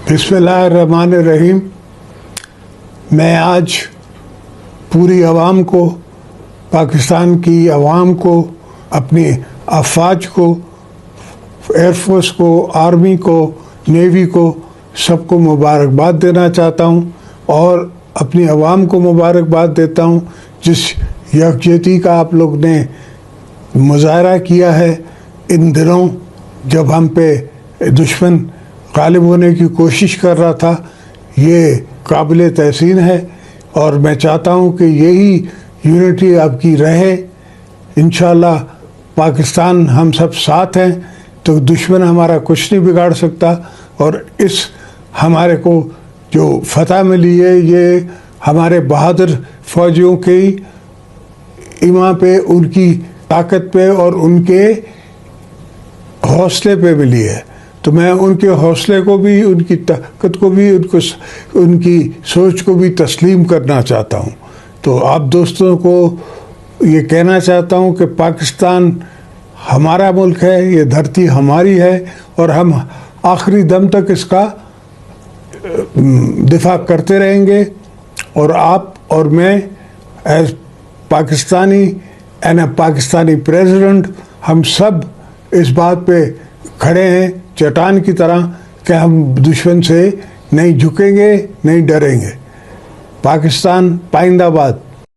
बिस्मिल्लाहिर्रहमानिर्रहीम। मैं आज पूरी आवाम को, पाकिस्तान की आवाम को, अपनी अफवाज को, एयरफोर्स को, आर्मी को, नेवी को, सबको मुबारकबाद देना चाहता हूँ और अपनी आवाम को मुबारकबाद देता हूँ जिस यकजहती का आप लोग ने मुजाहरा किया है इन दिनों जब हम पे दुश्मन गालिब होने की कोशिश कर रहा था। ये काबिल तहसीन है और मैं चाहता हूँ कि यही यूनिटी आपकी रहे। इंशाअल्लाह पाकिस्तान हम सब साथ हैं तो दुश्मन हमारा कुछ नहीं बिगाड़ सकता। और इस हमारे को जो फतह मिली है ये हमारे बहादुर फौजियों के ईमान पे, उनकी ताकत पे और उनके हौसले पे मिली है। तो मैं उनके हौसले को भी, उनकी ताकत को भी, उनकी सोच को भी तस्लीम करना चाहता हूँ। तो आप दोस्तों को ये कहना चाहता हूँ कि पाकिस्तान हमारा मुल्क है, ये धरती हमारी है और हम आखिरी दम तक इसका दिफा करते रहेंगे। और आप और मैं as Pakistani and Pakistani president हम सब इस बात पे खड़े हैं चट्टान की तरह कि हम दुश्मन से नहीं झुकेंगे, नहीं डरेंगे। पाकिस्तान पाइंदाबाद।